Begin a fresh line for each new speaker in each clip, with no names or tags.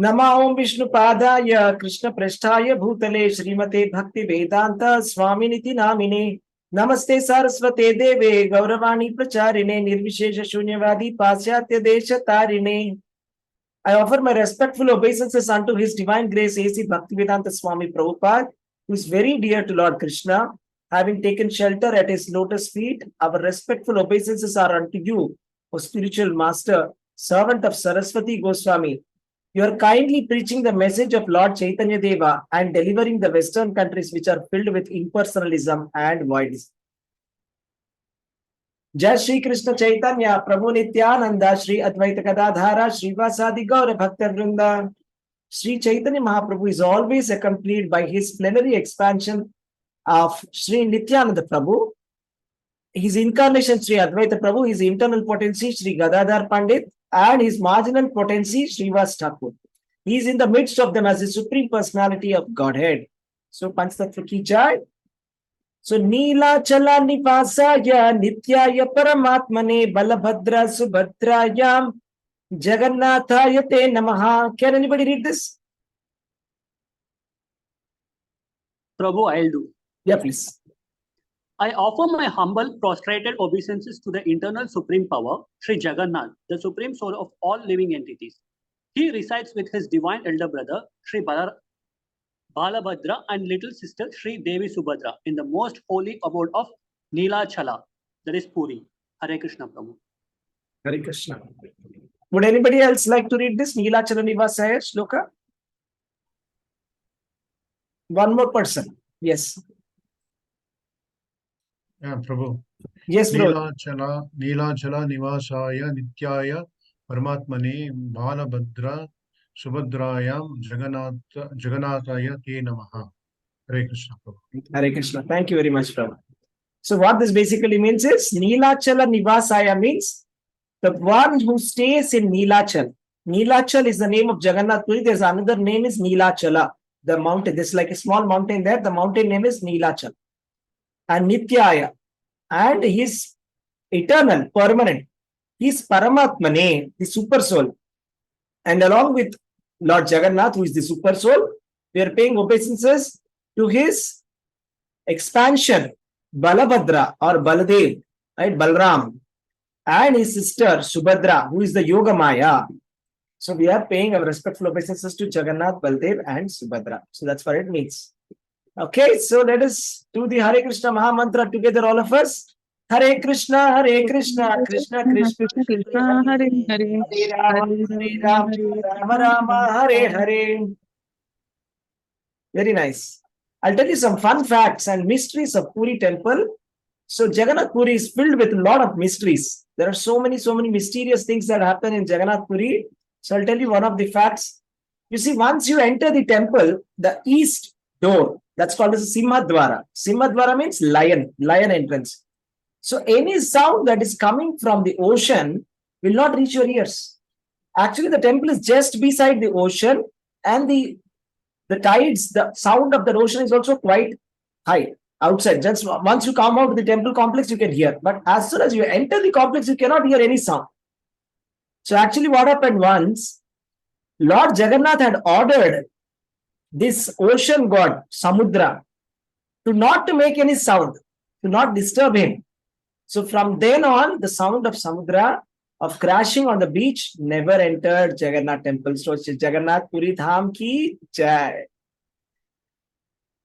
Nama Om Vishnu Padaya Krishna Prasthaya Bhutale Srimate Bhakti Vedanta Swaminiti Namine Namaste Saraswate Deve Gauravani Pracharine Nirvishesha Shunyavadi Pasyatya Desha Tarine. I offer my respectful obeisances unto His Divine Grace A.C. Bhaktivedanta Swami Prabhupada, who is very dear to Lord Krishna. Having taken shelter at His lotus feet, our respectful obeisances are unto you, O spiritual master, servant of Saraswati Goswami. You are kindly preaching the message of Lord Chaitanya Deva and delivering the Western countries which are filled with impersonalism and voidism. Jai Shri Krishna Chaitanya Prabhu Nityananda Shri Advaita Gadadhara Shri Vasadi Gaura Bhakta Vrinda. Shri Chaitanya Mahaprabhu is always accompanied by his plenary expansion of Shri Nityananda Prabhu, his incarnation Shri Advaita Prabhu, his internal potency Shri Gadadhar Pandit, and his marginal potency Srivas Thakur. He is in the midst of them as the supreme personality of Godhead. So Panchtattva ki jai. So Neela Chala Nivasaya Nityaya Paramatmane Balabhadra Subhadrayam Jagannathaya Te Namaha. Can anybody read this?
Prabhu, I'll do.
Yeah, please.
I offer my humble prostrated obeisances to the eternal supreme power, Sri Jagannath, the supreme soul of all living entities. He resides with his divine elder brother, Sri Balabhadra, and little sister, Sri Devi Subhadra, in the most holy abode of Neelachala, that is Puri. Hare Krishna, Prabhu.
Hare Krishna. Would anybody else like to read this Neelachala Nivasaya shloka? One more person. Yes.
Yeah, Prabhu.
Yes, bro.
Neelachala Nivasaya Nityaya Paramatmane Balabhadra Subhadrayam Jagannathaya Te Namaha. Hare Krishna, Prabhu.
Hare Krishna. Thank you very much, Prabhu. So what this basically means is Neelachala Nivasaya means the one who stays in Neelachal. Neelachal is the name of Jagannath Puri. There's another name is Neelachala, the mountain. There's like a small mountain there. The mountain name is Neelachal. And Nityaya. And he's eternal, permanent. He's Paramatmane, the super soul. And along with Lord Jagannath, who is the super soul, we are paying obeisances to his expansion, Balabhadra or Baladev, right? Balram, and his sister Subhadra, who is the Yoga Maya. So we are paying our respectful obeisances to Jagannath, Baladev, and Subhadra. So that's what it means. Okay, so let us do the Hare Krishna Maha Mantra together, all of us. Hare Krishna, Krishna Krishna,
Hare Hare,
Hare Rama, Rama Rama, Hare Hare. Very nice. I'll tell you some fun facts and mysteries of Puri temple. So Jagannath Puri is filled with a lot of mysteries. There are so many mysterious things that happen in Jagannath Puri. So I'll tell you one of the facts. You see, once you enter the temple, the east door, that's called as Simhadwara. Simhadwara means lion entrance. So any sound that is coming from the ocean will not reach your ears. Actually, the temple is just beside the ocean, and the tides, the sound of the ocean is also quite high outside. Just once you come out of the temple complex, you can hear. But as soon as you enter the complex, you cannot hear any sound. So actually what happened once, Lord Jagannath had ordered this ocean god, Samudra, to not to make any sound, to not disturb him. So from then on, the sound of Samudra, of crashing on the beach, never entered Jagannath temple. So Jagannath Puri Dham ki jai.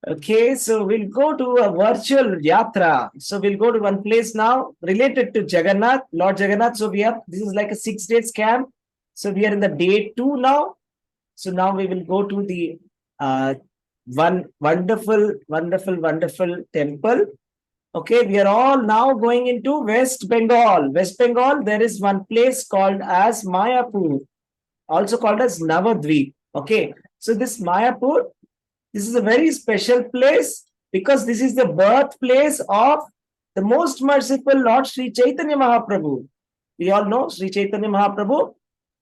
Okay, so we'll go to a virtual yatra. So we'll go to one place now related to Jagannath, Lord Jagannath. So this is like a 6 days camp. So we are in the day 2 now. So now we will go to the one wonderful temple. Okay, we are all now going into West Bengal. West Bengal, there is one place called as Mayapur, also called as Navadvip. Okay, so this Mayapur, this is a very special place because this is the birthplace of the most merciful Lord Sri Chaitanya Mahaprabhu. We all know Sri Chaitanya Mahaprabhu.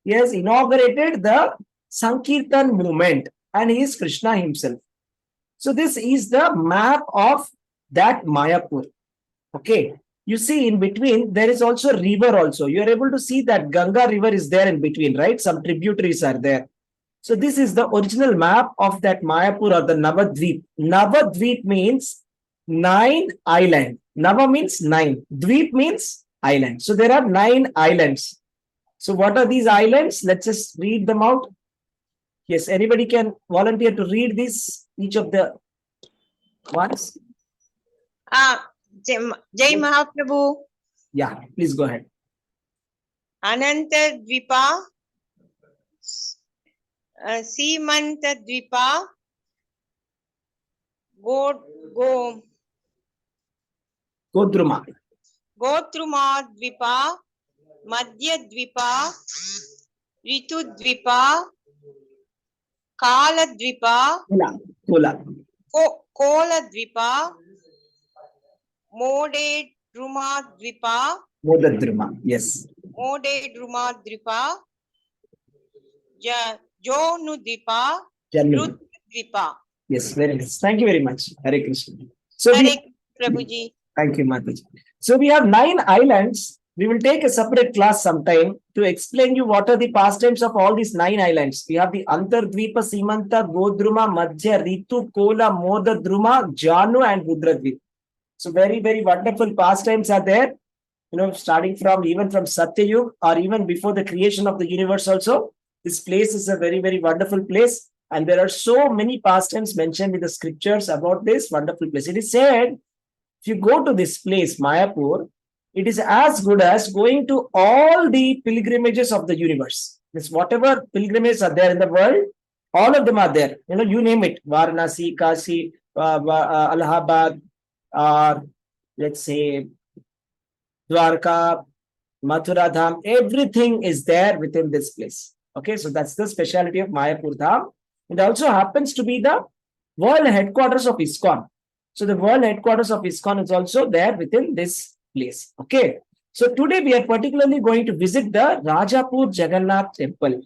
He has inaugurated the Sankirtan movement and he is Krishna himself. So this is the map of that Mayapur. Okay, you see in between there is also a river also. You are able to see that Ganga river is there in between, right? Some tributaries are there. So this is the original map of that Mayapur or the Navadvip. Navadvip means 9 island. Nava means 9. Dvip means island. So there are 9 islands. So what are these islands? Let's just read them out. Yes, anybody can volunteer to read this, each of the ones.
Jai Mahaprabhu.
Yeah, please go ahead.
Ananta Dvipa, Simanta Dvipa,
Godruma.
Gotruma Dvipa, Madhya Dvipa, Ritu Dvipa, Kala Dvipa, Kola Dvipa, Mode Druma Dvipa,
Modadruma. Yes.
Mode Druma Dvipa, Jonu Dvipa,
Jannu.
Rudra Dvipa.
Yes, very nice. Thank you very much. Hare Krishna. So
Hare Prabhuji.
thank you, Mataji. So we have 9 islands. We will take a separate class sometime to explain you what are the pastimes of all these 9 islands. We have the Antardvipa, Simanta, Godruma, Madhya, Ritu, Kola, Modadruma, Janu and Rudradvip. So very, very wonderful pastimes are there. You know, starting from even from Satyayug or even before the creation of the universe also. This place is a very, very wonderful place. And there are so many pastimes mentioned in the scriptures about this wonderful place. It is said, if you go to this place, Mayapur, it is as good as going to all the pilgrimages of the universe. Means whatever pilgrimages are there in the world, all of them are there. You know, you name it. Varanasi, Kashi, Allahabad, let's say Dwarka, Mathura Dham, everything is there within this place. Okay, so that's the speciality of Mayapur Dham. It also happens to be the world headquarters of ISKCON. So the world headquarters of ISKCON is also there within this place. Okay. So today we are particularly going to visit the Rajapur Jagannath temple,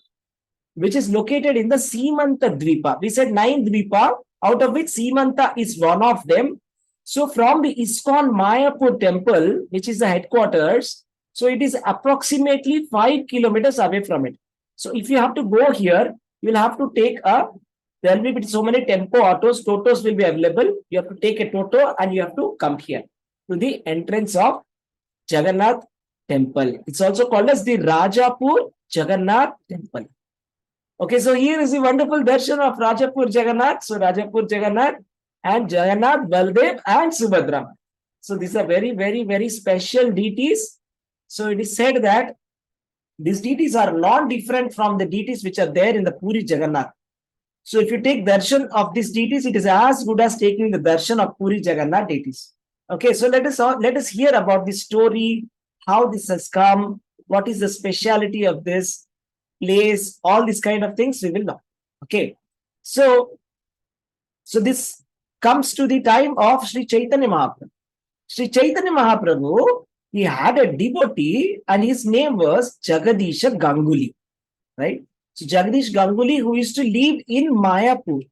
which is located in the Simanta Dvipa. We said 9 Dvipa, out of which Simanta is one of them. So from the ISKCON Mayapur temple, which is the headquarters, so it is approximately 5 kilometers away from it. So if you have to go here, you will have to take there will be so many tempo autos, totos will be available. You have to take a toto and you have to come here to the entrance of Jagannath temple. It's also called as the Rajapur Jagannath temple. Okay, so here is the wonderful darshan of Rajapur Jagannath. So Rajapur Jagannath and Jagannath, Baldev and Subhadra. So these are very, very, very special deities. So it is said that these deities are not different from the deities which are there in the Puri Jagannath. So if you take darshan of these deities, it is as good as taking the darshan of Puri Jagannath deities. Okay, so let us hear about the story, how this has come, what is the speciality of this place, all these kind of things we will know. Okay, so this comes to the time of Sri Chaitanya Mahaprabhu. Sri Chaitanya Mahaprabhu, he had a devotee and his name was Jagadisha Ganguly, right? So Jagadish Ganguly, who used to live in Mayapur,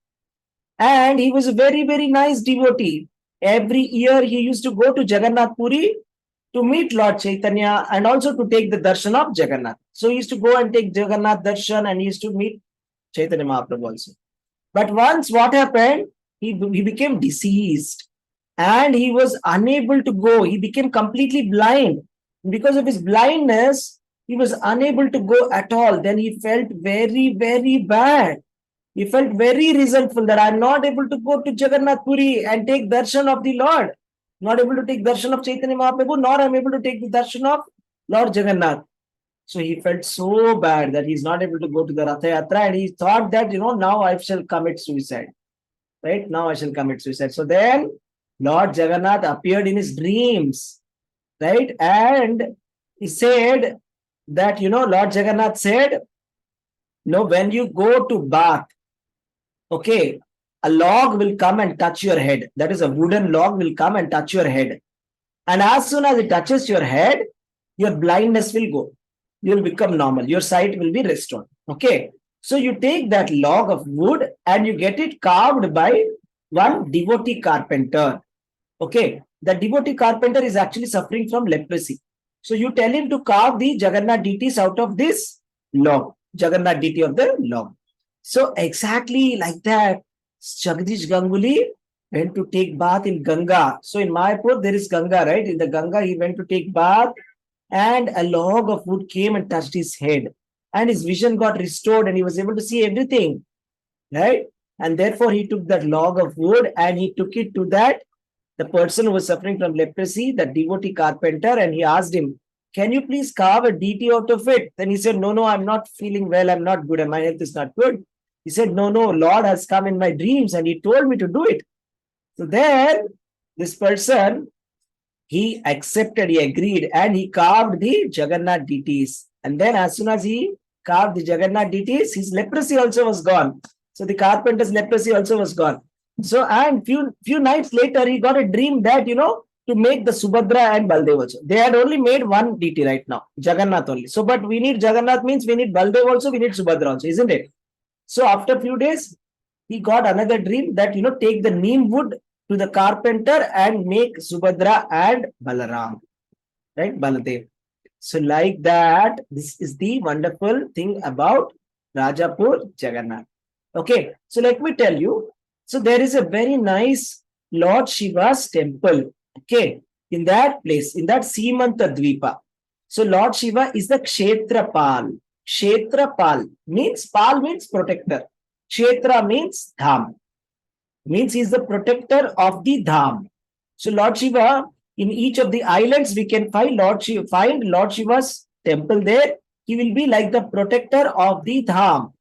and he was a very, very nice devotee. Every year he used to go to Jagannath Puri to meet Lord Chaitanya and also to take the darshan of Jagannath. So he used to go and take Jagannath darshan and he used to meet Chaitanya Mahaprabhu also. But once what happened, he became diseased and he was unable to go. He became completely blind. Because of his blindness, he was unable to go at all. Then he felt very, very bad. He felt very resentful that I'm not able to go to Jagannath Puri and take darshan of the Lord. Not able to take darshan of Chaitanya Mahaprabhu, nor I'm able to take the darshan of Lord Jagannath. So he felt so bad that he's not able to go to the Ratha Yatra and he thought that, now I shall commit suicide. Right? Now I shall commit suicide. So then Lord Jagannath appeared in his dreams. Right? And he said that, Lord Jagannath said, when you go to bath, okay, a log will come and touch your head. That is, a wooden log will come and touch your head. And as soon as it touches your head, your blindness will go. You will become normal. Your sight will be restored. Okay. So you take that log of wood and you get it carved by one devotee carpenter. Okay. The devotee carpenter is actually suffering from leprosy. So you tell him to carve the Jagannath deities out of this log. Jagannath deity of the log. So exactly like that, Jagdish Ganguly went to take bath in Ganga. So in Mayapur, there is Ganga, right? In the Ganga, he went to take bath and a log of wood came and touched his head. And his vision got restored and he was able to see everything, right? And therefore, he took that log of wood and he took it to that, the person who was suffering from leprosy, the devotee carpenter, and he asked him, can you please carve a deity out of it? Then he said, no, I'm not feeling well. I'm not good. And my health is not good. He said, no, Lord has come in my dreams and he told me to do it. So then this person, he accepted, he agreed, and he carved the Jagannath deities. And then as soon as he carved the Jagannath deities, his leprosy also was gone. So the carpenter's leprosy also was gone. So, and few nights later, he got a dream that, to make the Subhadra and Baldev also. They had only made one deity right now, Jagannath only. So, but we need Jagannath means we need Baldev also, we need Subhadra also, isn't it? So after a few days, he got another dream that, take the neem wood to the carpenter and make Subhadra and Balaram, right? Baladev. So like that, this is the wonderful thing about Rajapur Jagannath. Okay, so let me tell you. So there is a very nice Lord Shiva's temple, okay, in that place, in that Simanta Dvipa. So Lord Shiva is the Kshetrapal. Kshetrapal means, Pal means protector. Kshetra means Dham. Means he is the protector of the Dham. So Lord Shiva, in each of the islands, we can find Lord Shiva's temple there. He will be like the protector of the Dham.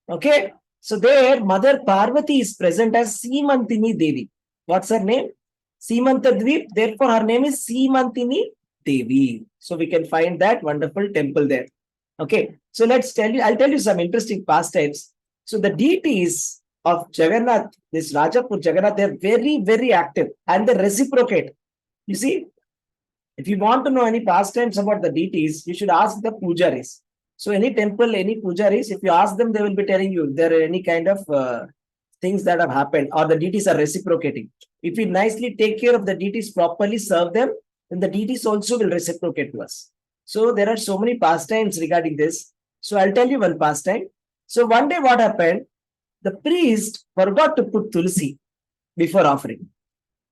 Okay. So there, Mother Parvati is present as Simantini Devi. What's her name? Simantadvip. Therefore, her name is Simantini Devi. So we can find that wonderful temple there. Okay. So I'll tell you some interesting pastimes. So the deities of Jagannath, this Rajapur Jagannath, they're very, very active and they reciprocate. You see, if you want to know any pastimes about the deities, you should ask the pujaris. So any temple, any pujaris, if you ask them, they will be telling you if there are any kind of things that have happened or the deities are reciprocating. If we nicely take care of the deities, properly serve them, then the deities also will reciprocate to us. So there are so many pastimes regarding this. So I'll tell you one pastime. So one day what happened? The priest forgot to put tulsi before offering.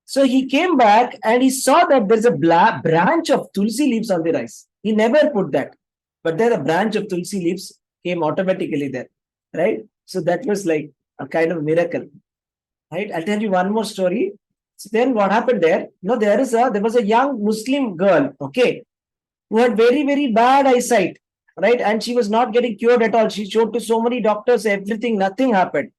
So he came back and he saw that there's a branch of tulsi leaves on the rice. He never put that. But then a branch of tulsi leaves came automatically there, right? So that was like a kind of miracle, right? I'll tell you one more story. So then what happened there? There was a young Muslim girl, okay, who had very, very bad eyesight, right? And she was not getting cured at all. She showed to so many doctors, everything, nothing happened.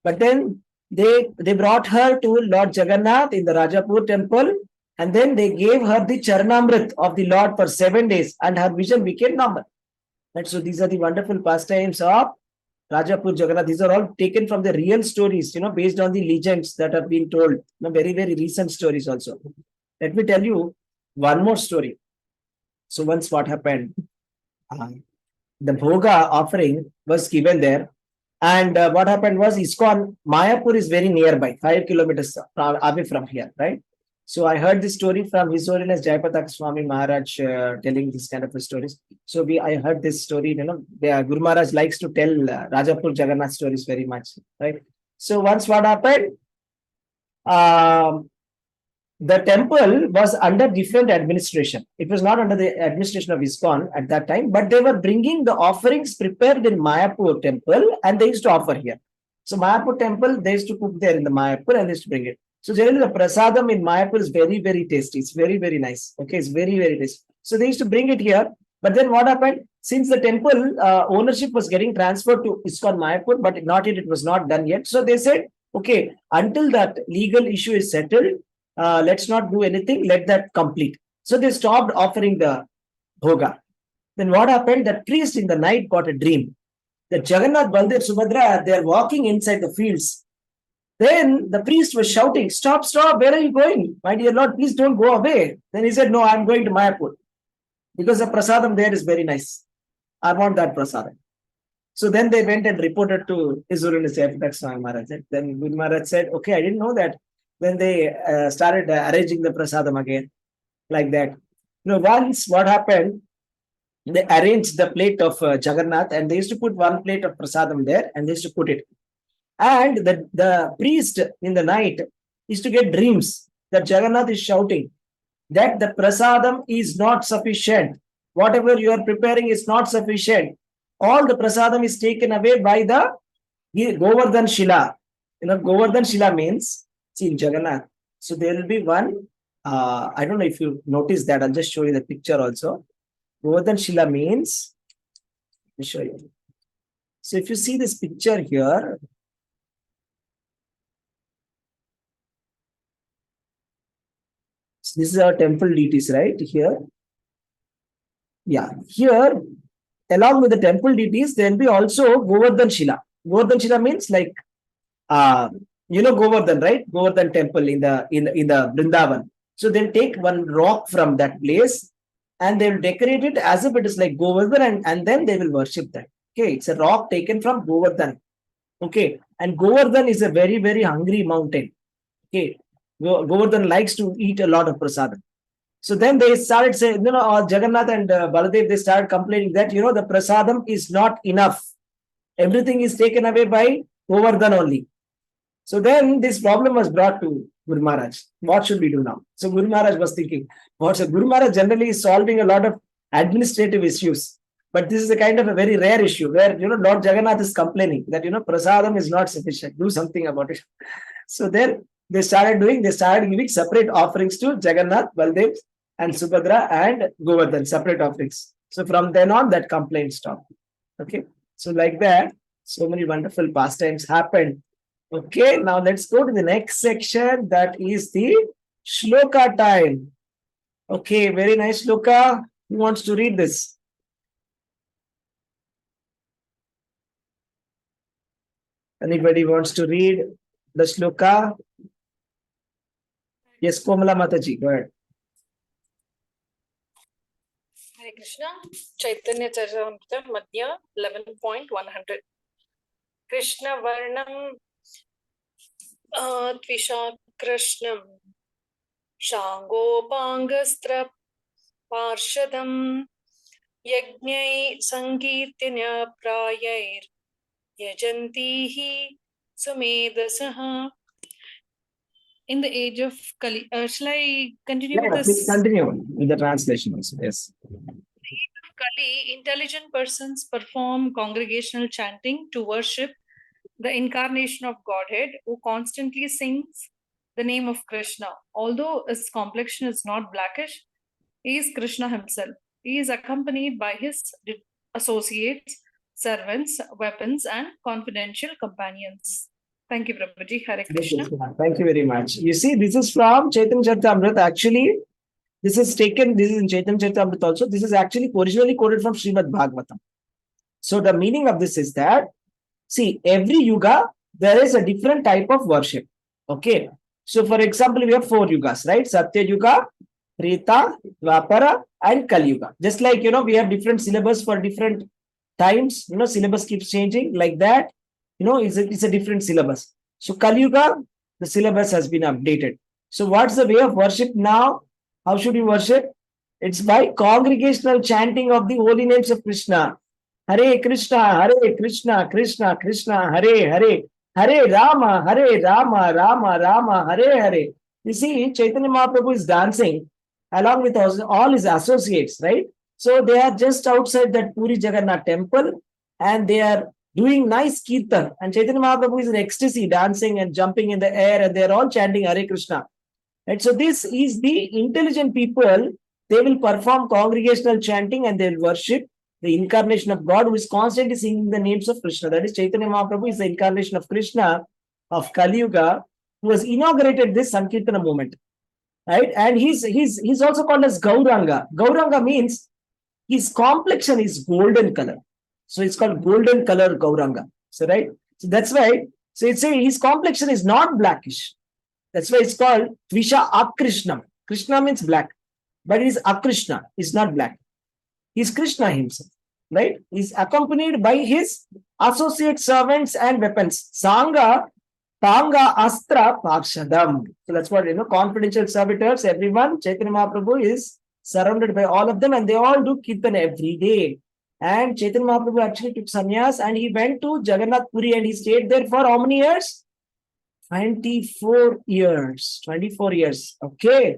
But then they brought her to Lord Jagannath in the Rajapur temple. And then they gave her the Charanamrit of the Lord for 7 days and her vision became normal. And so these are the wonderful pastimes of Rajapur Jagannath. These are all taken from the real stories, based on the legends that have been told. Very, very recent stories also. Let me tell you one more story. So once what happened, the Bhoga offering was given there. And what happened was ISKCON, Mayapur is very nearby, 5 kilometers away from here, right? So I heard this story from His Holiness Jayapataka Swami Maharaj telling this kind of stories. So I heard this story, Guru Maharaj likes to tell Rajapur Jagannath stories very much, right? So once what happened, the temple was under different administration. It was not under the administration of ISKCON at that time, but they were bringing the offerings prepared in Mayapur temple and they used to offer here. So Mayapur temple, they used to cook there in the Mayapur and they used to bring it. So generally the prasadam in Mayapur is very, very tasty. It's very, very nice. Okay, it's very, very tasty. So they used to bring it here. But then what happened? Since the temple ownership was getting transferred to ISKCON Mayapur, but not yet, it was not done yet. So they said, okay, until that legal issue is settled, let's not do anything, let that complete. So they stopped offering the bhoga. Then what happened? The priest in the night got a dream. The Jagannath, Baldev, Subhadra, they are walking inside the fields. Then the priest was shouting, stop, where are you going? My dear Lord, please don't go away. Then he said, no, I'm going to Mayapur. Because the prasadam there is very nice. I want that prasadam. So then they went and reported to His Holiness Jayapataka Swami Maharaj. Then Guru Maharaj said, okay, I didn't know that. Then they started arranging the prasadam again, like that. Once what happened, they arranged the plate of Jagannath, and they used to put one plate of prasadam there, and they used to put it. And the priest in the night used to get dreams that Jagannath is shouting that the prasadam is not sufficient. Whatever you are preparing is not sufficient. All the prasadam is taken away by the Govardhan Shila. Govardhan Shila means, see, in Jagannath. So there will be one, I don't know if you notice that, I'll just show you the picture also. Govardhan Shila means, let me show you. So if you see this picture here, so this is our temple deities, right? Here. Yeah, here, along with the temple deities, there will be also Govardhan Shila. Govardhan Shila means like, Govardhan, right? Govardhan temple in the Vrindavan. So they'll take one rock from that place and they'll decorate it as if it is like Govardhan, and then they will worship that. Okay, it's a rock taken from Govardhan. Okay, and Govardhan is a very, very hungry mountain. Okay, Govardhan likes to eat a lot of prasadam. So then they started saying, Jagannath and Baladev, they started complaining that, the prasadam is not enough. Everything is taken away by Govardhan only. So then this problem was brought to Guru Maharaj. What should we do now? So Guru Maharaj was thinking, Guru Maharaj generally is solving a lot of administrative issues. But this is a kind of a very rare issue where, Lord Jagannath is complaining that, prasadam is not sufficient. Do something about it. So then they started giving separate offerings to Jagannath, Baldev, and Subhadra and Govardhan, separate offerings. So from then on, that complaint stopped. Okay. So like that, so many wonderful pastimes happened. Okay. Now let's go to the next section. That is the shloka time. Okay. Very nice shloka. Who wants to read this? Anybody wants to read the shloka? Yes, Komala Mataji, go ahead.
Hare Krishna, Chaitanya Charitamrita Madhya 11.100. Krishna Varnam Tvisha Krishnam Shangopangastra Parshadam Yajnai Sankirtanya Prayair Yajantihi Sumedasaha. In the age of Kali, shall I continue with this?
Please continue with the translation also. Yes.
Kali, intelligent persons perform congregational chanting to worship the incarnation of Godhead, who constantly sings the name of Krishna. Although his complexion is not blackish, he is Krishna himself. He is accompanied by his associates, servants, weapons, and confidential companions. Thank you, Prabhuji. Hare Krishna.
Thank you very much. You see, this is from Chaitanya Charitamrita. Actually, this is in Chaitanya Charitamrita also. This is actually originally quoted from Srimad Bhagavatam. So the meaning of this is that, see, every yuga, there is a different type of worship. Okay. So for example, we have 4 yugas, right? Satya Yuga, Treta, Dwapara, and Kali Yuga. Just like, we have different syllabus for different times, syllabus keeps changing like that. It's a different syllabus. So Kali Yuga, the syllabus has been updated. So what's the way of worship now? How should you worship? It's by congregational chanting of the holy names of Krishna. Hare Krishna, Krishna Krishna, Hare Hare, Hare Rama, Rama Rama, Hare Hare. You see, Chaitanya Mahaprabhu is dancing along with all his associates, right? So they are just outside that Puri Jagannath temple and they are doing nice kirtan, and Chaitanya Mahaprabhu is in ecstasy, dancing and jumping in the air, and they're all chanting Hare Krishna. And so this is the intelligent people. They will perform congregational chanting and they'll worship the incarnation of God, who is constantly singing the names of Krishna. That is, Chaitanya Mahaprabhu is the incarnation of Krishna of Kali Yuga, who has inaugurated this Sankirtana movement, right? And he's also called as Gauranga. Gauranga means his complexion is golden color. So it's called golden color Gauranga. So, right? So that's why. So it's saying his complexion is not blackish. That's why it's called Tvisha Akrishnam. Krishna means black, but it is Akrishna. It's not black. He's Krishna himself, right? He's accompanied by his associate servants and weapons. Sangha, Tanga, Astra, Parshadam. So that's what, confidential servitors, everyone. Chaitanya Mahaprabhu is surrounded by all of them, and they all do Kirtan every day. And Chaitanya Mahaprabhu actually took sannyas and he went to Jagannath Puri and he stayed there for how many years? 24 years. 24 years. Okay.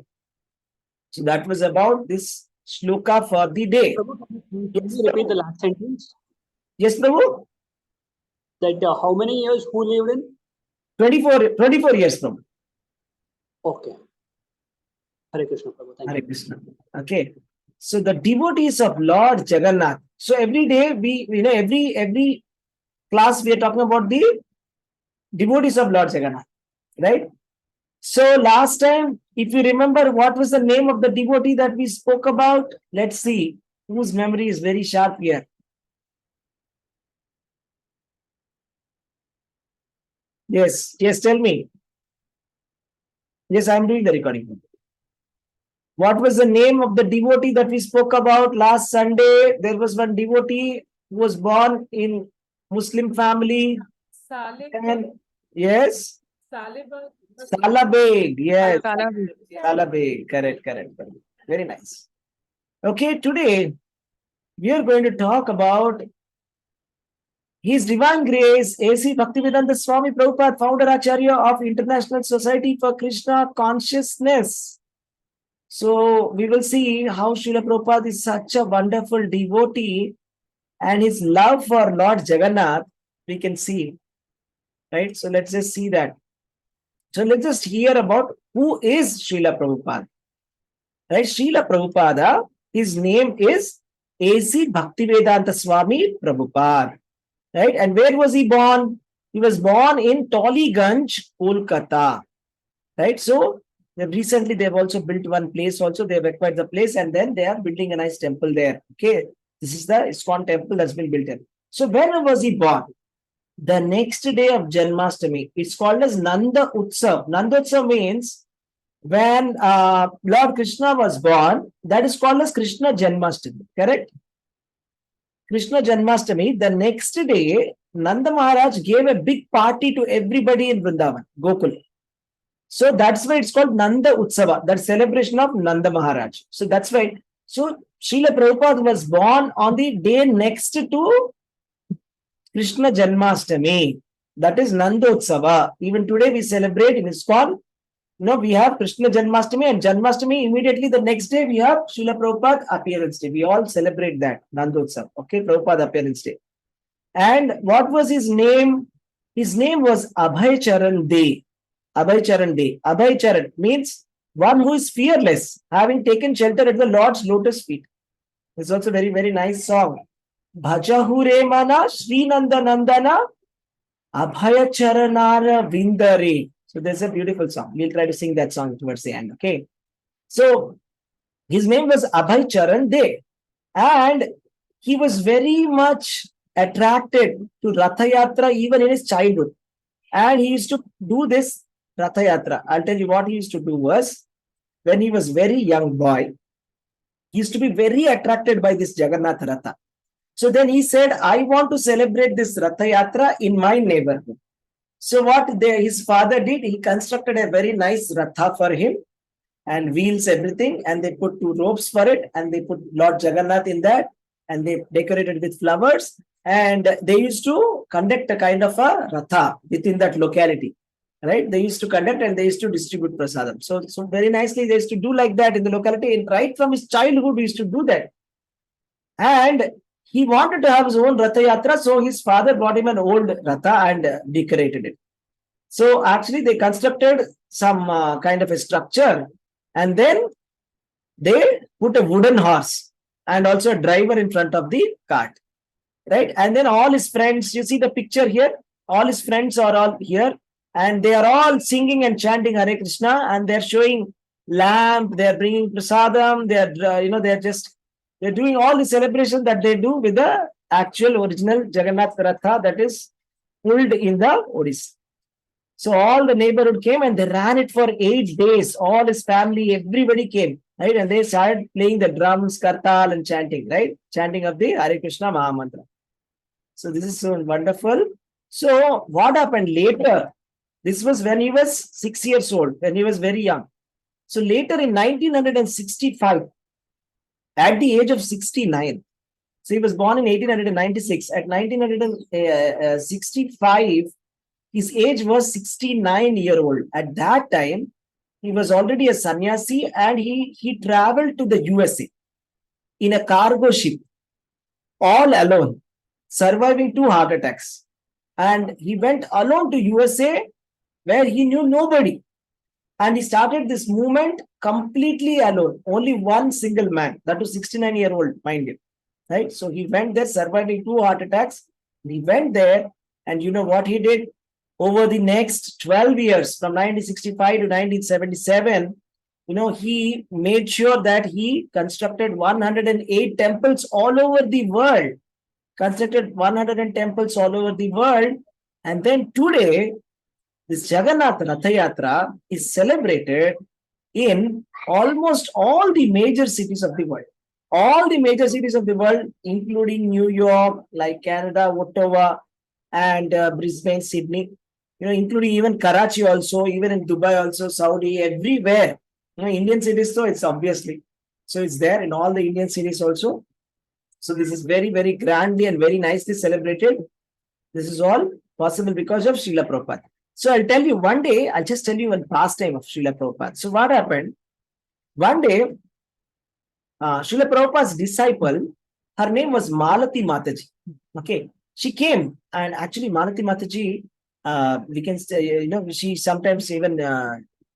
So that was about this shloka for the day.
Can you repeat the last sentence?
Yes, Prabhu?
That how many years who lived in?
24 years, Prabhu.
Okay. Hare Krishna, Prabhu. Thank
Hare
you.
Krishna. Okay. So the devotees of Lord Jagannath. So every day every class we are talking about the devotees of Lord Jagannath, right? So last time, if you remember, what was the name of the devotee that we spoke about? Let's see whose memory is very sharp here. Yes, tell me. Yes, I'm doing the recording. What was the name of the devotee that we spoke about last Sunday? There was one devotee who was born in Muslim family. And yes, Salabeg. Yes, Salabeg. Correct. Very nice. Okay, today we are going to talk about His Divine Grace, A.C. Bhaktivedanta Swami Prabhupada, founder Acharya of International Society for Krishna Consciousness. So we will see how Srila Prabhupada is such a wonderful devotee and his love for Lord Jagannath, we can see. Right? So let's just see that. So let's just hear about who is Srila Prabhupada. Right? Srila Prabhupada, his name is A.C. Bhaktivedanta Swami Prabhupada. Right? And where was he born? He was born in Toliganj, Kolkata. Right? So recently they've also built one place also. They've acquired the place and then they are building a nice temple there. Okay. This is the ISKCON temple that's been built in. So when was he born? The next day of Janmashtami. It's called as Nanda Utsav. Nanda Utsav means when Lord Krishna was born, that is called as Krishna Janmashtami. Correct? Krishna Janmashtami, the next day, Nanda Maharaj gave a big party to everybody in Vrindavan, Gokul. So that's why it's called Nanda Utsava, that celebration of Nanda Maharaj. So that's why. So Srila Prabhupada was born on the day next to Krishna Janmashtami. That is Nanda Utsava. Even today we celebrate in ISKCON. We have Krishna Janmashtami and Janmashtami. Immediately the next day we have Srila Prabhupada appearance day. We all celebrate that, Nanda Utsav. Okay, Prabhupada appearance day. And what was his name? His name was Abhay Charan De. Abhay Charan De. Abhay Charan means one who is fearless, having taken shelter at the Lord's lotus feet. It's also a very, very nice song. Bhajahure mana Sri Nanda Nandana Abhaya Charanara Vindare. So there's a beautiful song. We'll try to sing that song towards the end. Okay. So his name was Abhay Charan De. And he was very much attracted to Ratha Yatra even in his childhood. And he used to do this Ratha Yatra. I'll tell you what he used to do was, when he was very young boy, he used to be very attracted by this Jagannath Ratha. So then he said, I want to celebrate this Ratha Yatra in my neighborhood. So what his father did, he constructed a very nice Ratha for him and wheels, everything, and they put 2 ropes for it and they put Lord Jagannath in that and they decorated with flowers and they used to conduct a kind of a Ratha within that locality. Right? They used to conduct and they used to distribute prasadam. So very nicely they used to do like that in the locality. And right from his childhood, he used to do that. And he wanted to have his own Ratha Yatra. So his father brought him an old Ratha and decorated it. So actually they constructed some kind of a structure and then they put a wooden horse and also a driver in front of the cart. Right? And then all his friends, you see the picture here, all his friends are all here. And they are all singing and chanting Hare Krishna and they're showing lamp, they're bringing prasadam, they're doing all the celebration that they do with the actual original Jagannath Ratha that is pulled in the Odisha. So all the neighborhood came and they ran it for 8 days. All his family, everybody came, right? And they started playing the drums, kartal and chanting, right? Chanting of the Hare Krishna Mahamantra. So this is so wonderful. So what happened later? This was when he was 6 years old, when he was very young. So later in 1965, at the age of 69. So he was born in 1896. At 1965, his age was 69-year-old. At that time, he was already a sannyasi and he traveled to the USA in a cargo ship, all alone, surviving 2 heart attacks. And he went alone to USA where he knew nobody. And he started this movement completely alone, only one single man, that was 69-year-old, mind you. Right? So he went there surviving 2 heart attacks. He went there and you know what he did? Over the next 12 years, from 1965 to 1977, you know, he made sure that he constructed 108 temples all over the world. Constructed 100 temples all over the world. And then today, this Jagannath Ratha Yatra is celebrated in almost all the major cities of the world. All the major cities of the world, including New York, like Canada, Ottawa, and Brisbane, Sydney, you know, including even Karachi also, even in Dubai also, Saudi, everywhere. You know, Indian cities, so it's obviously. So it's there in all the Indian cities also. So this is very, very grandly and very nicely celebrated. This is all possible because of Srila Prabhupada. So I'll tell you one day, I'll just tell you one pastime of Srila Prabhupada. So what happened? One day, Srila Prabhupada's disciple, her name was Malati Mataji. Okay. She came and actually Malati Mataji, we can say, you know, she sometimes even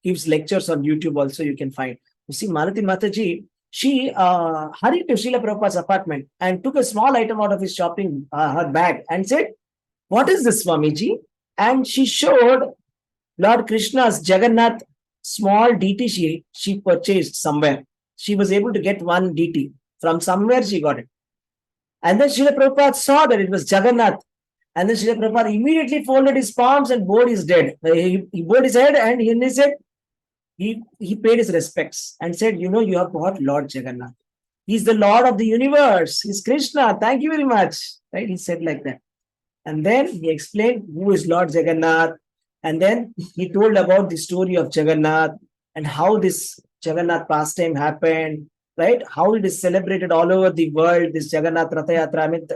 gives lectures on YouTube also, you can find. You see, Malati Mataji, she hurried to Srila Prabhupada's apartment and took a small item out of his shopping, her bag, and said, "What is this, Swamiji?" And she showed Lord Krishna's Jagannath small deity she purchased somewhere. She was able to get one deity. From somewhere she got it. And then Srila Prabhupada saw that it was Jagannath. And then Srila Prabhupada immediately folded his palms and bowed his head. He bowed his head and he said, he paid his respects and said, you know, you have got Lord Jagannath. He's the Lord of the universe. He's Krishna. Thank you very much. Right? He said like that. And then he explained who is Lord Jagannath. And then he told about the story of Jagannath and how this Jagannath pastime happened, right? How it is celebrated all over the world, this Jagannath Ratha Yatra. I mean,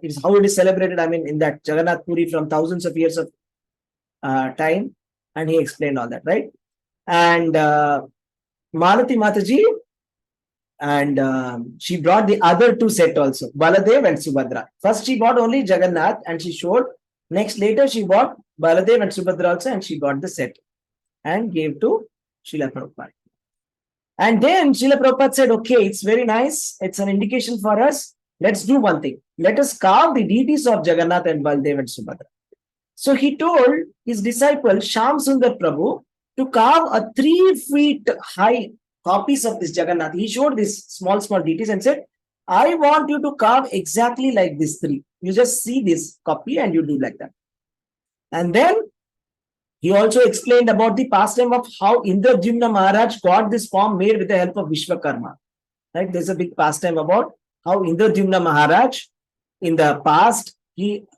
it's how it is celebrated, I mean, in that Jagannath Puri from thousands of years of time. And he explained all that, right? And Malati Mataji, and she brought the other two set also, Baladev and Subhadra. First, she bought only Jagannath and she showed. Next, later, she bought Baladev and Subhadra also and she got the set and gave to Srila Prabhupada. And then Srila Prabhupada said, okay, it's very nice. It's an indication for us. Let's do one thing. Let us carve the deities of Jagannath and Baladev and Subhadra. So he told his disciple, Sham Sundar Prabhu, to carve a 3 feet high copies of this Jagannath. He showed these small deities and said, I want you to carve exactly like this 3. You just see this copy and you do like that. And then he also explained about the pastime of how Indradyumna Maharaj got this form made with the help of Vishwakarma. Right? There's a big pastime about how Indradyumna Maharaj in the past,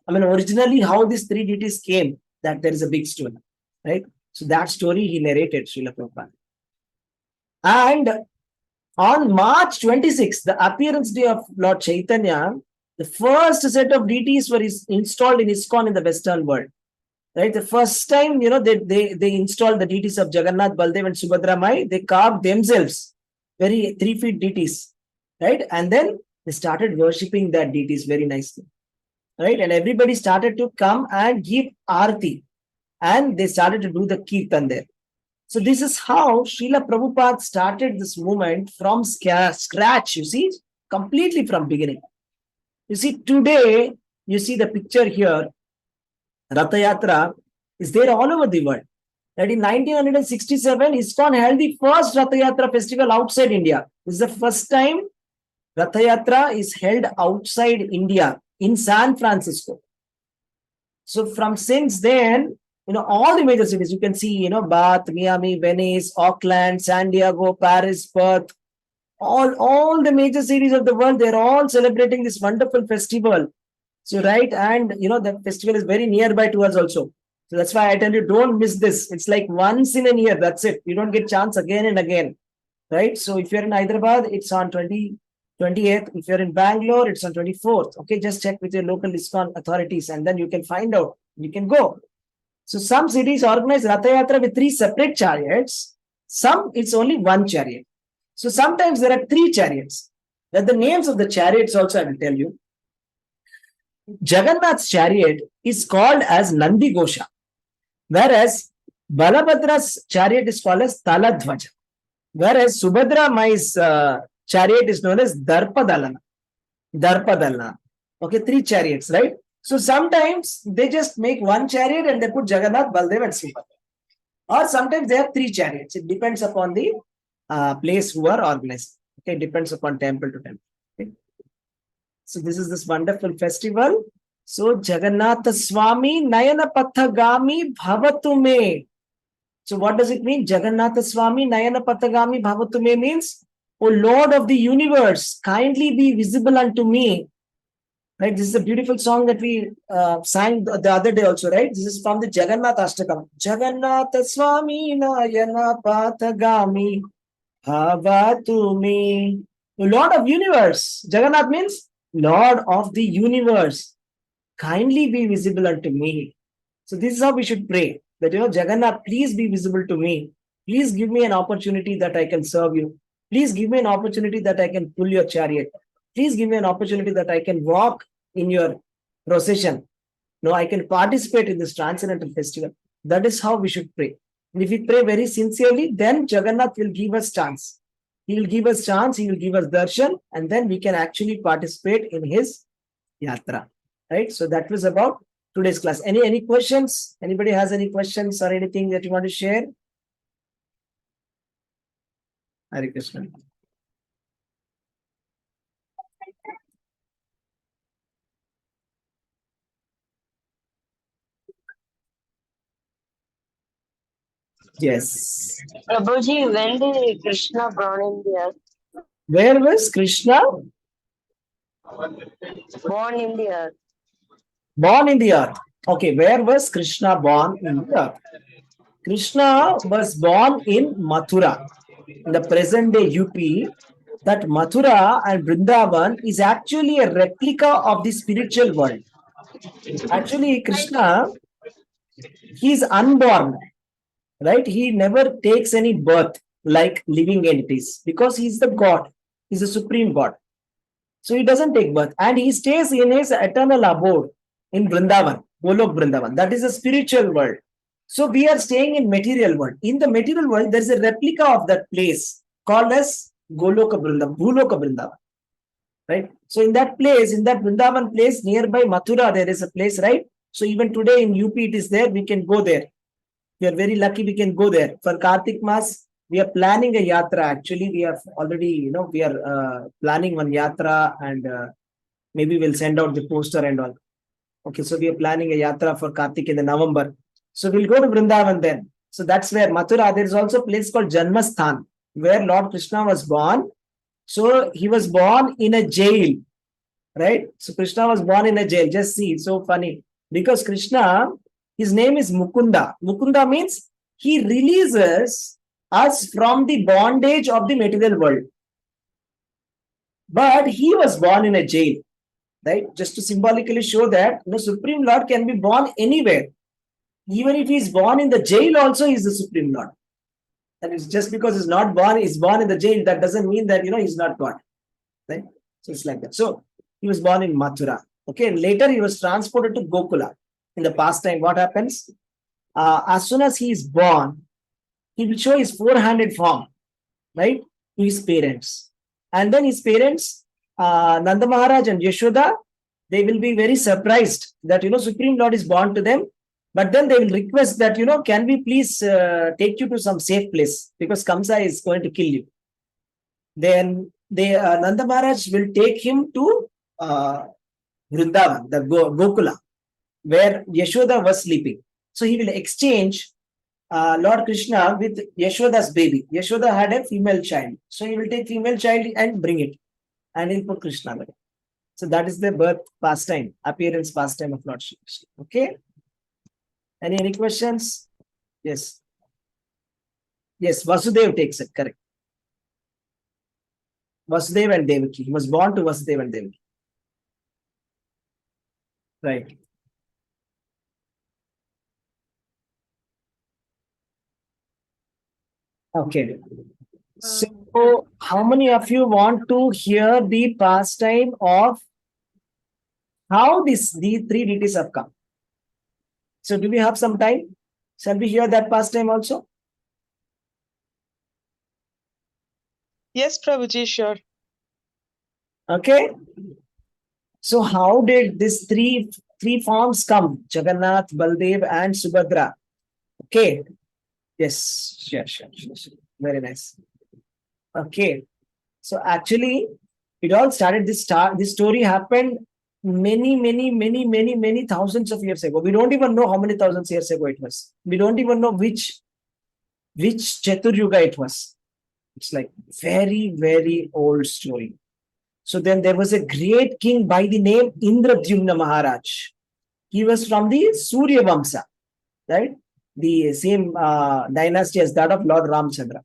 originally how these 3 deities came, that there is a big story. Right? So that story he narrated, Srila Prabhupada. And on March 26th, the appearance day of Lord Chaitanya, the first set of deities were installed in ISKCON in the Western world. Right, the first time, you know, they installed the deities of Jagannath, Baldev, and Subhadra Mai. They carved themselves, very 3 feet deities, right? And then they started worshipping that deities very nicely, right? And everybody started to come and give arati, and they started to do the kirtan there. So this is how Srila Prabhupada started this movement from scratch. You see, completely from beginning. You see, today you see the picture here. Ratha Yatra is there all over the world. That in 1967, ISKCON held the first Ratha Yatra festival outside India. This is the first time Ratha Yatra is held outside India in San Francisco. So from since then, you know, all the major cities, you can see, you know, Bath, Miami, Venice, Auckland, San Diego, Paris, Perth, all the major cities of the world, they're all celebrating this wonderful festival. So, right, and you know, the festival is very nearby to us also. So that's why I tell you, don't miss this. It's like once in a year, that's it. You don't get chance again and again, right? So if you're in Hyderabad, it's on 28th 28th. If you're in Bangalore, it's on 24th. Okay, just check with your local ISKCON authorities and then you can find out. You can go. So some cities organize Ratha Yatra with 3 separate chariots. Some it's only 1 chariot. So sometimes there are 3 chariots. That the names of the chariots also I will tell you. Jagannath's chariot is called as Nandi Gosha, whereas Balabhadra's chariot is called as Taladhvaja, whereas Subhadra Mai's chariot is known as Darpadalana. Darpadalana. Okay, 3 chariots, right? So sometimes they just make 1 chariot and they put Jagannath, Baldev and Subhadra. Or sometimes they have 3 chariots. It depends upon the place who are organized. Okay, it depends upon temple to temple. Okay. So this is this wonderful festival. So Jagannath Swami Nayana Pathagami Bhavatu Me. So what does it mean? Jagannath Swami Nayana Pathagami Bhavatu Me means, O Lord of the universe, kindly be visible unto me. Right? This is a beautiful song that we sang the other day also, right? This is from the Jagannath Ashtakam. Jagannath Swami Nayana Pathagami Bhavatu Me. O Lord of universe. Jagannath means Lord of the universe. Kindly be visible unto me. So this is how we should pray. That, Jagannath, please be visible to me. Please give me an opportunity that I can serve you. Please give me an opportunity that I can pull your chariot. Please give me an opportunity that I can walk in your procession. No, I can participate in this transcendental festival. That is how we should pray. And if we pray very sincerely, then Jagannath will give us chance. He will give us chance, he will give us darshan, and then we can actually participate in his yatra. Right? So that was about today's class. Any questions? Anybody has any questions or anything that you want to share? Hare Krishna. Yes.
Prabhuji, when did Krishna born in the earth?
Where was Krishna?
Born in the earth.
Born in the earth. Okay, where was Krishna born in the earth? Krishna was born in Mathura, in the present day UP. That Mathura and Vrindavan is actually a replica of the spiritual world. Actually, Krishna, he is unborn, right? He never takes any birth like living entities because he is the God. He is the supreme God. So he doesn't take birth and he stays in his eternal abode in Vrindavan, Golok Vrindavan. That is a spiritual world. So we are staying in material world. In the material world, there is a replica of that place called as Goloka Vrindavan, Bhuloka Vrindavan. Right? So in that place, in that Vrindavan place, nearby Mathura, there is a place, right? So even today in UP, it is there. We can go there. We are very lucky we can go there. For Kartik Mas, we are planning a yatra. Actually, we have already, we are planning one yatra and maybe we'll send out the poster and all. Okay, so we are planning a yatra for Kartik in the November. So we'll go to Vrindavan then. So that's where Mathura, there is also a place called Janmasthan, where Lord Krishna was born. So he was born in a jail, right? So Krishna was born in a jail. Just see, it's so funny. Because Krishna, his name is Mukunda. Mukunda means he releases us from the bondage of the material world. But he was born in a jail, right? Just to symbolically show that Supreme Lord can be born anywhere. Even if he is born in the jail also, he is the Supreme Lord. And it's just because he's not born, he's born in the jail, that doesn't mean that, he's not God. Right? So it's like that. So he was born in Mathura. Okay, and later he was transported to Gokula. In the past time, what happens? As soon as he is born, he will show his four-handed form, right, to his parents. And then his parents, Nanda Maharaj and Yashoda, they will be very surprised that, Supreme Lord is born to them. But then they will request that, can we please take you to some safe place because Kamsa is going to kill you. Then Nanda Maharaj will take him to Vrindavan, the Gokula, where Yashoda was sleeping. So he will exchange Lord Krishna with Yashoda's baby. Yashoda had a female child. So he will take female child and bring it. And he'll put Krishna there. So that is the birth pastime, appearance pastime of Lord Shri Krishna. Okay? Any questions? Yes. Yes, Vasudev takes it, correct. Vasudeva and Devaki. He was born to Vasudeva and Devaki. Right. Okay. So, how many of you want to hear the pastime of how these three deities have come? So, do we have some time? Shall we hear that pastime also?
Yes, Prabhuji, sure.
Okay. So, how did these three forms come? Jagannath, Baldev, and Subhadra. Okay. Yes. Sure. Very nice. Okay. So actually, it all started. This story happened many thousands of years ago. We don't even know how many thousands years ago it was. We don't even know which Chatur Yuga it was. It's like very old story. So then there was a great king by the name Indradyumna Maharaj. He was from the Surya Vamsa, right? The same dynasty as that of Lord Ramchandra.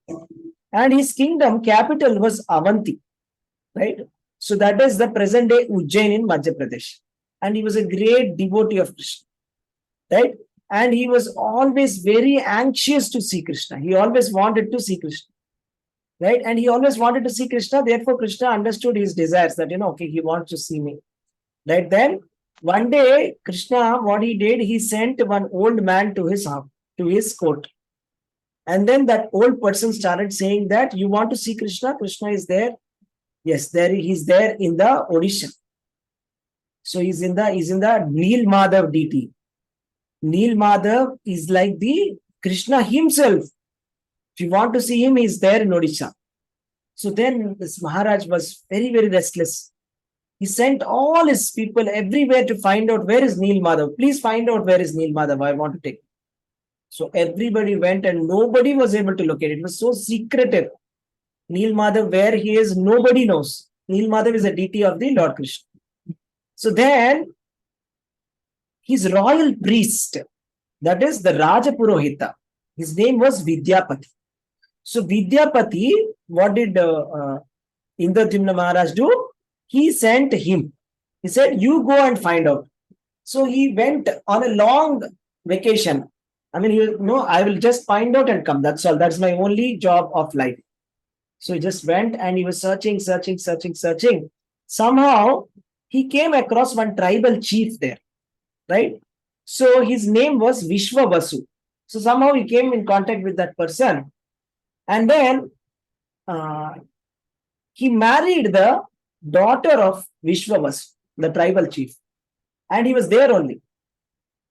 And his kingdom capital was Avanti, right? So that is the present day Ujjain in Madhya Pradesh. And he was a great devotee of Krishna, right? And he was always very anxious to see Krishna. He always wanted to see Krishna, right? And he always wanted to see Krishna. Therefore, Krishna understood his desires that, okay, he wants to see me, right? Then one day, Krishna, what he did, he sent one old man to his house, to his court. And then that old person started saying that, you want to see Krishna? Krishna is there. Yes, he's there in the Odisha. So he's in the Neel Madhav deity. Neel Madhav is like the Krishna himself. If you want to see him, he's there in Odisha. So then this Maharaj was very restless. He sent all his people everywhere to find out where is Neel Madhav. Please find out where is Neel Madhav. I want to take. So everybody went and nobody was able to locate it. It was so secretive. Neel Madhav, where he is, nobody knows. Neel Madhav is a deity of the Lord Krishna. So then, his royal priest, that is the Raja Purohita, his name was Vidyapati. So Vidyapati, what did Indradyumna Maharaj do? He sent him. He said, you go and find out. So he went on a long vacation. I mean, I will just find out and come. That's all. That's my only job of life. So he just went and he was searching. Somehow, he came across one tribal chief there, right? So his name was Vishwavasu. So somehow he came in contact with that person. And then he married the daughter of Vishwavasu, the tribal chief. And he was there only.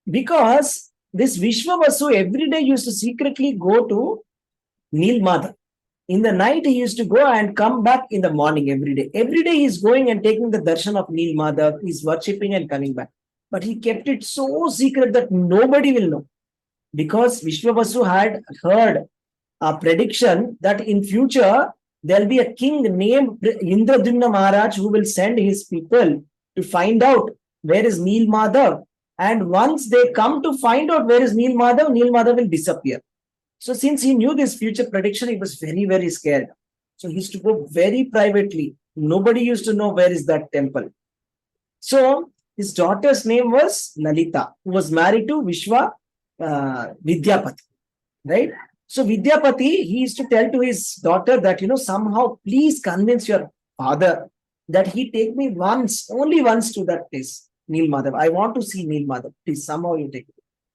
Because this Vishwavasu every day used to secretly go to Neel Madhav. In the night, he used to go and come back in the morning every day. Every day he is going and taking the darshan of Neel Madhav. He is worshipping and coming back. But he kept it so secret that nobody will know. Because Vishwavasu had heard a prediction that in future, there will be a king named Indradyumna Maharaj who will send his people to find out where is Neel Madhav. And once they come to find out where is Neel Madhav will disappear. So since he knew this future prediction, he was very scared. So he used to go very privately. Nobody used to know where is that temple. So his daughter's name was Lalita, who was married to Vidyapati, right? So Vidyapati, he used to tell to his daughter that, somehow please convince your father that he take me only once to that place, Neel Madhav. I want to see Neel Madhav. Please, somehow you take me.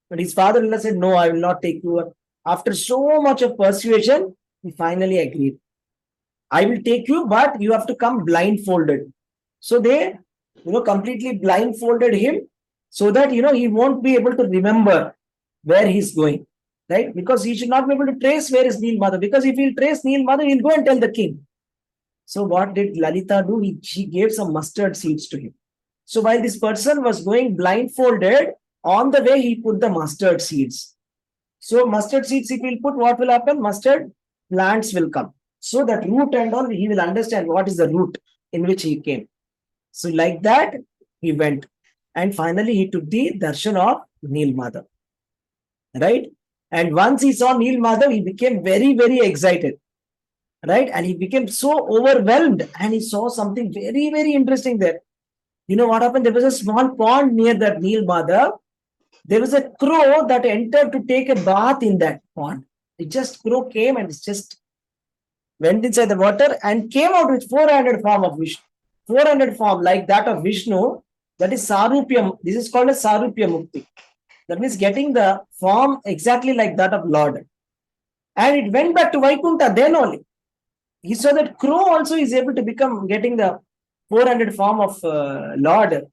But his father-in-law said, no, I will not take you. After so much of persuasion, he finally agreed. I will take you, but you have to come blindfolded. So they, completely blindfolded him so that, he won't be able to remember where he's going, right? Because he should not be able to trace where is Neel Madhav. Because if he'll trace Neel Madhav, he'll go and tell the king. So what did Lalita do? She gave some mustard seeds to him. So while this person was going blindfolded, on the way, he put the mustard seeds. So mustard seeds, if he'll put, what will happen? Mustard plants will come. So that root and all, he will understand what is the route in which he came. So like that, he went. And finally, he took the darshan of Neel Madhav. Right? And once he saw Neel Madhav, he became very excited. right? And he became so overwhelmed and he saw something very, very interesting there. You know what happened? There was a small pond near that Nil Mother. There was a crow that entered to take a bath in that pond. It just crow came and just went inside the water and came out with 400 form of Vishnu. 400 form like that of Vishnu. That is Sarupya. This is called as Sarupya Mukti. That means getting the form exactly like that of Lord. And it went back to Vaikuntha then only. He saw that crow also is able to become getting the 400 form of Lord.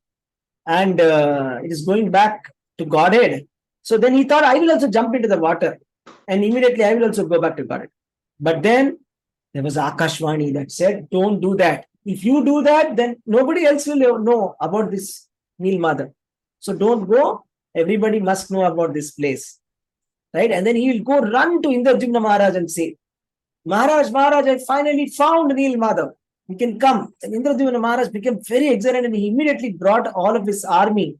And it is going back to Godhead. So then he thought, I will also jump into the water. And immediately I will also go back to Godhead. But then there was Akashvani that said, don't do that. If you do that, then nobody else will know about this Nil Mother. So don't go. Everybody must know about this place. Right? And then he will go run to Indrajumna Maharaj and say, Maharaj, I finally found Nil Mother. You can come. And Indrajumna Maharaj became very excited and he immediately brought all of his army.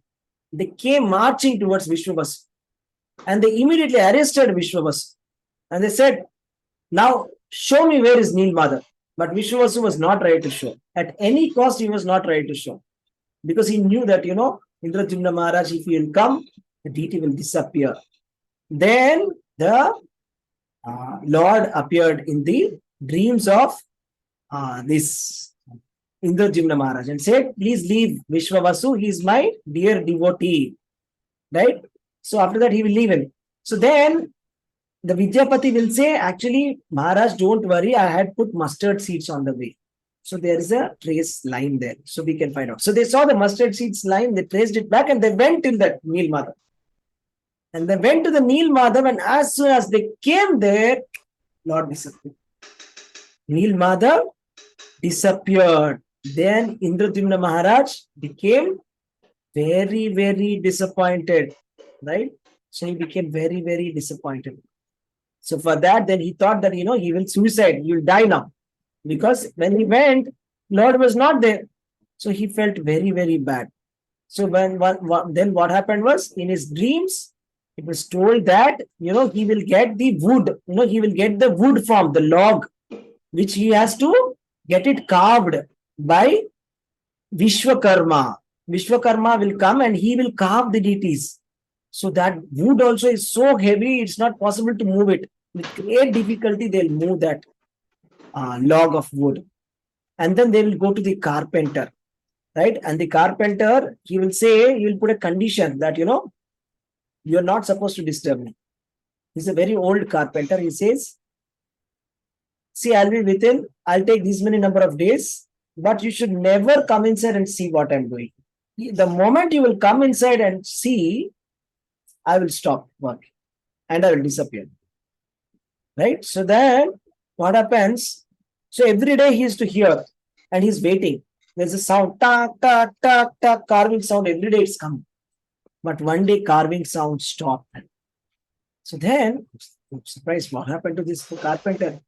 They came marching towards Vishwavasu. And they immediately arrested Vishwavasu. And they said, now show me where is Nil Mother. But Vishwavasu was not ready to show. At any cost, he was not ready to show. Because he knew that, Indrajumna Maharaj, if he will come, the deity will disappear. Then the Lord appeared in the dreams of this Indrajumna Maharaj and said, please leave Vishwavasu, he is my dear devotee. Right? So after that, he will leave him. So then the Vidyapati will say, actually, Maharaj, don't worry, I had put mustard seeds on the way. So there is a trace line there. So we can find out. So they saw the mustard seeds line, they traced it back and they went till that Nil Mother. And they went to the Nil Mother and as soon as they came there, Lord disappeared. Nil Mother disappeared. Then Indrajumna Maharaj became very, very disappointed. Right? So he became very, very disappointed. So for that, then he thought that, he will suicide. He will die now. Because when he went, Lord was not there. So he felt very, very bad. So then what happened was, in his dreams, it was told that, he will get the wood. He will get the wood from the log, which he has to get it carved by Vishwakarma. Vishwakarma will come and he will carve the deities. So that wood also is so heavy, it's not possible to move it. With great difficulty, they'll move that log of wood. And then they will go to the carpenter, right? And the carpenter, he will put a condition that, you're not supposed to disturb me. He's a very old carpenter. He says, see, I'll take this many number of days, but you should never come inside and see what I'm doing. The moment you will come inside and see, I will stop working and I will disappear. Right? So then what happens? So every day he is to hear and he's waiting. There's a sound, tak, tak, tak, tak, carving sound. Every day it's coming. But one day carving sound stopped. So then, I'm surprised, what happened to this carpenter?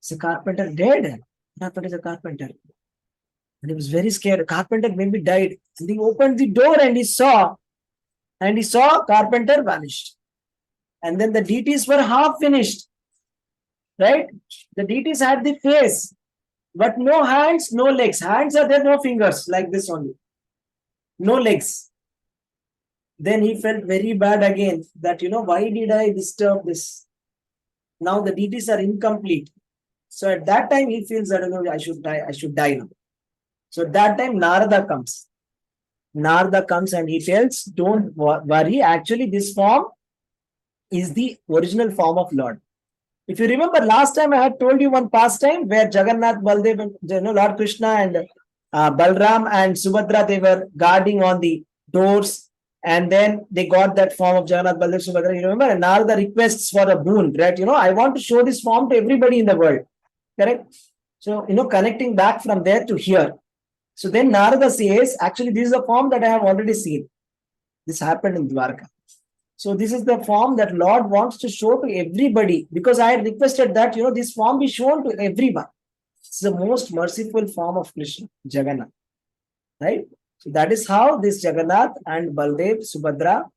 Is the carpenter dead? What happened to the carpenter? And he was very scared. The carpenter maybe died. And he opened the door and he saw carpenter vanished. And then the deities were half finished. Right? The deities had the face, but no hands, no legs. Hands are there, no fingers, like this only. No legs. Then he felt very bad again that, why did I disturb this? Now the deities are incomplete. So at that time he feels that, I should die now. So at that time Narada comes. Narada comes and he tells, don't worry, actually this form is the original form of Lord. If you remember last time I had told you one pastime where Jagannath, Baldev, and Lord Krishna and Balram and Subhadra, they were guarding on the doors and then they got that form of Jagannath, Baldev, Subhadra. You remember? And Narada requests for a boon, right? I want to show this form to everybody in the world. Correct? So, connecting back from there to here. So then Narada says, actually this is a form that I have already seen. This happened in Dwarka. So this is the form that Lord wants to show to everybody because I had requested that, this form be shown to everyone. It's the most merciful form of Krishna, Jagannath. Right? So that is how this Jagannath and Baldev, Subhadra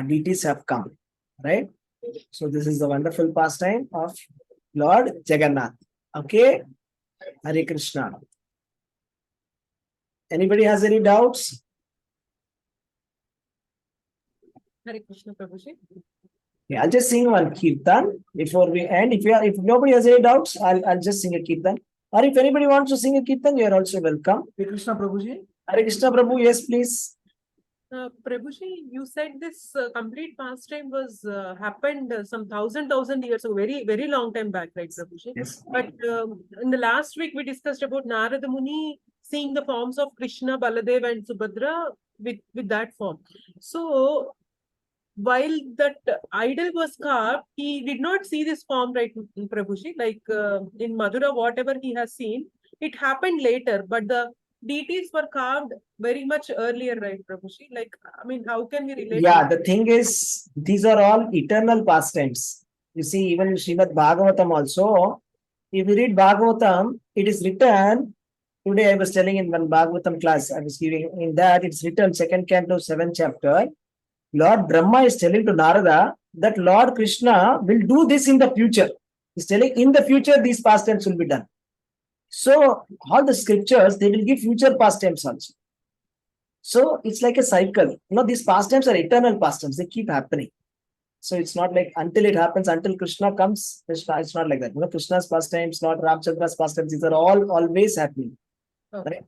deities have come. Right? So this is the wonderful pastime of Lord Jagannath. Okay, Hare Krishna. Anybody has any doubts?
Hare Krishna, Prabhuji.
Yeah, I'll just sing one kirtan before we end. If nobody has any doubts, I'll just sing a kirtan. Or if anybody wants to sing a kirtan, you are also welcome.
Hare Krishna Prabhuji.
Hare Krishna Prabhu, yes, please.
Prabhuji, you said this complete pastime was happened some thousand years ago, very long time back, right, Prabhuji?
Yes.
But in the last week we discussed about Narada Muni seeing the forms of Krishna, Baladev, and Subhadra with that form. So while that idol was carved, he did not see this form, right, Prabhuji? Like in Madura, whatever he has seen, it happened later, but the deities were carved very much earlier, right, Prabhuji? Like, I mean, how can we relate?
Yeah, the thing is, these are all eternal pastimes. You see, even in Srimad Bhagavatam also, if you read Bhagavatam, it is written, today I was telling in one Bhagavatam class, I was giving in that, it's written 2nd canto, 7th chapter, Lord Brahma is telling to Narada that Lord Krishna will do this in the future. He's telling in the future these pastimes will be done. So all the scriptures, they will give future pastimes also. So it's like a cycle. You know, these pastimes are eternal pastimes. They keep happening. So it's not like until it happens, until Krishna comes, it's not like that. You know, Krishna's pastimes, not Ramchandra's pastimes, these are all always happening.
Okay.
Right?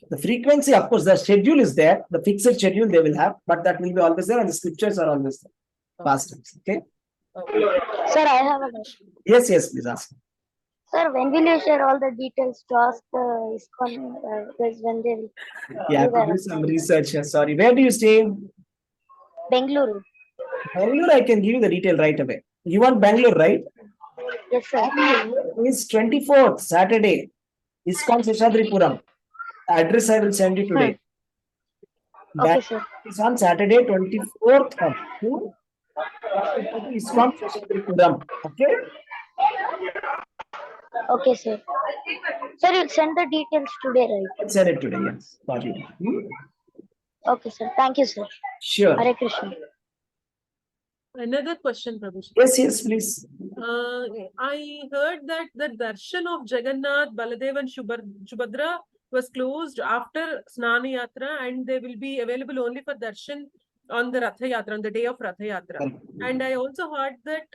The frequency, of course, the schedule is there, the fixed schedule they will have, but that will be always there, and the scriptures are always there. Pastimes. Okay.
Sir, I have a question.
Yes, please ask.
Sir, when will you share all the details to ask the ISKCON guys when they will
Yeah,
do
I have to do some research here. Sorry. Where do you stay?
Bengaluru?
Bangalore, I can give you the detail right away. You want Bangalore, right?
Yes, sir.
It's 24th, Saturday. ISKCON Seshadripuram. Address I will send you today.
Okay, sir.
It's on Saturday, 24th of June. ISKCON Seshadripuram. Okay?
Okay, sir. Sir, you'll send the details today, right?
I'll send it today, yes. Sorry.
Okay, sir. Thank you, sir.
Sure.
Hare Krishna.
Another question, Prabhuji.
Yes, please.
I heard that the darshan of Jagannath, Baladev, and Subhadra was closed after Snana Yatra, and they will be available only for darshan on the Ratha Yatra, on the day of Ratha Yatra. And I also heard that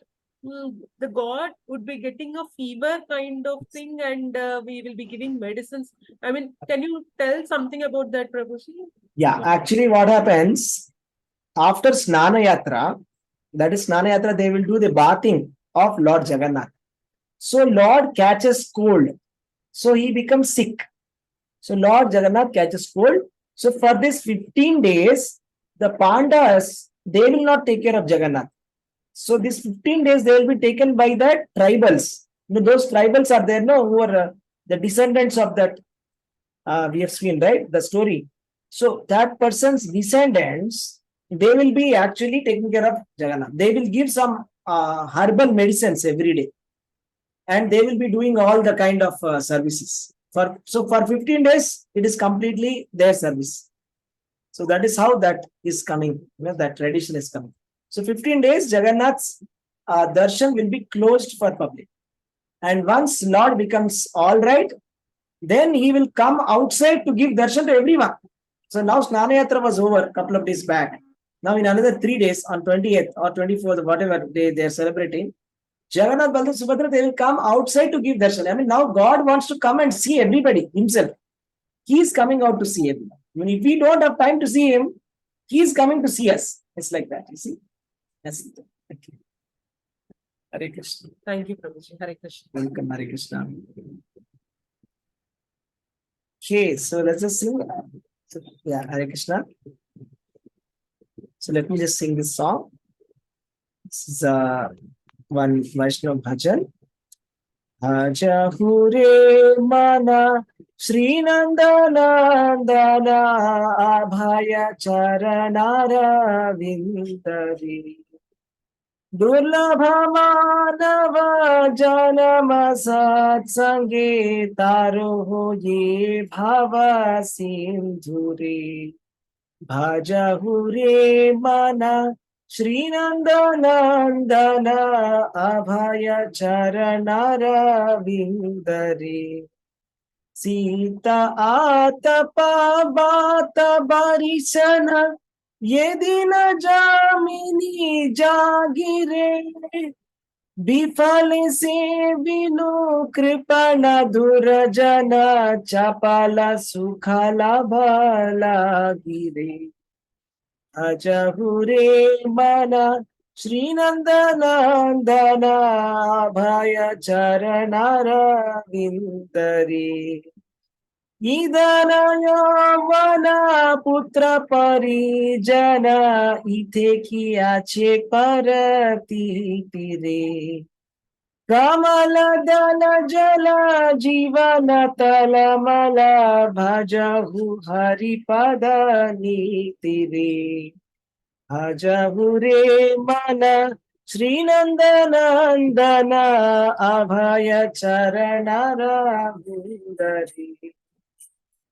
the god would be getting a fever kind of thing, and we will be giving medicines. I mean, can you tell something about that, Prabhuji?
Yeah, actually what happens after Snana Yatra, that is Snana Yatra, they will do the bathing of Lord Jagannath. So Lord catches cold. So he becomes sick. So Lord Jagannath catches cold. So for this 15 days, the Pandavas, they will not take care of Jagannath. So these 15 days, they will be taken by the tribals. You know, those tribals are there, no, who are the descendants of that, we have seen, right, the story. So that person's descendants, they will be actually taking care of Jagannath. They will give some herbal medicines every day. And they will be doing all the kind of services. So for 15 days, it is completely their service. So that is how that is coming. You know, that tradition is coming. So 15 days, Jagannath's darshan will be closed for public. And once Lord becomes all right, then he will come outside to give darshan to everyone. So now Snana Yatra was over a couple of days back. Now in another 3 days, on 20th or 24th, whatever day they are celebrating, Jagannath, Baladev, Subhadra, they will come outside to give darshan. I mean, now God wants to come and see everybody himself. He is coming out to see everyone. I mean, if we don't have time to see him, he is coming to see us. It's like that, you see. Yes. Thank you. Hare Krishna.
Thank you, Prabhuji. Hare Krishna.
Welcome, Hare Krishna. Okay, so let's just sing. So, yeah, Hare Krishna. So let me just sing this song. This is one Vaishnava bhajan. Aja hure mana Shri Nandana Abhaya Charanara Vindari Durlabha Manava Janama Satsange Taro Ye Bhava Sindhure Bhaja hure mana Srinandanandana Abhaya Charanara Vindari Sita Atapa Bata Barisana Yedina Jamini Jagire Bifale se vinu kripana durajana chapala sukhala bhala gire ajahure mana Srinandanandana abhaya charanara vindari Idanayavana putra parijana ite kiache parati tire Kamala dana jala jivana talamala bhajahu haripada nitire Bhajahu re mana Srinandanandana abhaya charanara vindari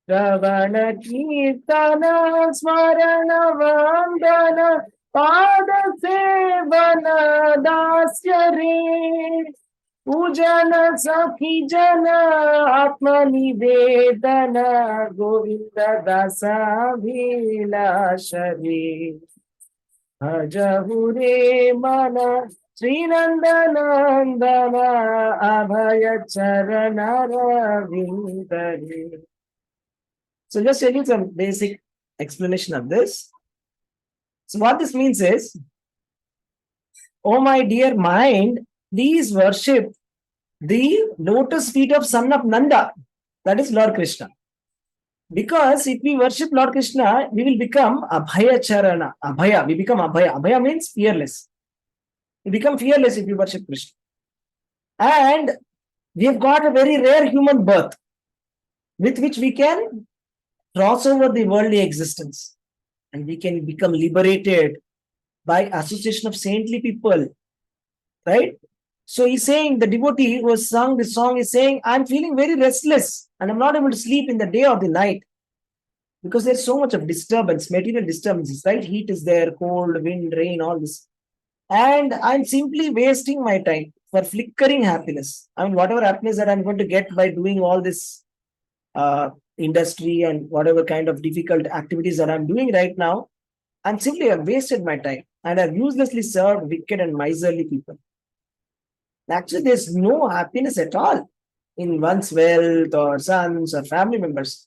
Ravana Kirtana Smarana Vandana Pada Sevana Dasyare Pujana Sakhi Jana Atma Nivedana Govinda Dasa Vilashare Ajahure Mana Srinandanandana Abhaya Charanara Vindari. So just tell you some basic explanation of this. So what this means is, oh my dear mind, please worship the lotus feet of son of Nanda, that is Lord Krishna. Because if we worship Lord Krishna, we will become Abhaya Charana. Abhaya, we become Abhaya. Abhaya means fearless. We become fearless if we worship Krishna. And we have got a very rare human birth with which we can cross over the worldly existence and we can become liberated by association of saintly people, right? So he's saying, the devotee who has sung this song is saying, I'm feeling very restless and I'm not able to sleep in the day or the night because there's so much of disturbance, material disturbances, right? Heat is there, cold, wind, rain, all this. And I'm simply wasting my time for flickering happiness. I mean, whatever happiness that I'm going to get by doing all this industry and whatever kind of difficult activities that I'm doing right now, I'm simply have wasted my time and I've uselessly served wicked and miserly people. Actually, there's no happiness at all in one's wealth or sons or family members.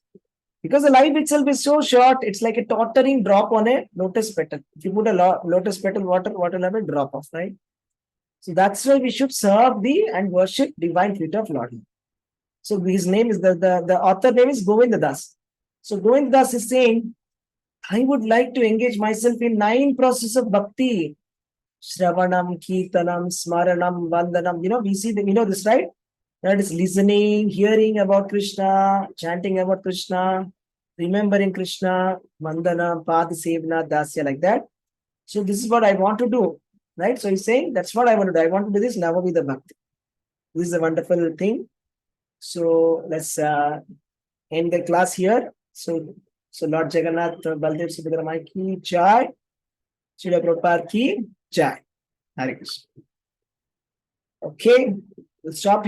Because the life itself is so short, it's like a tottering drop on a lotus petal. If you put a lotus petal water, what will have a drop of, right? So that's why we should serve the and worship divine feet of Lord. So his name is, the author name is Govinda Das. So Govinda Das is saying, I would like to engage myself in 9 processes of bhakti. Shravanam, Kirtanam, Smaranam, Vandanam. We see we know this, right? That is listening, hearing about Krishna, chanting about Krishna, remembering Krishna, Vandana, Padasevana, Dasya, like that. So this is what I want to do, right? So he's saying, that's what I want to do. I want to do this Navamida Bhakti. This is a wonderful thing. So let's end the class here. So Lord Jagannath, Baldev Subhadra Mai ki jai, Srila Prabhupada ki jai. Hare Krishna. Okay, we'll stop here.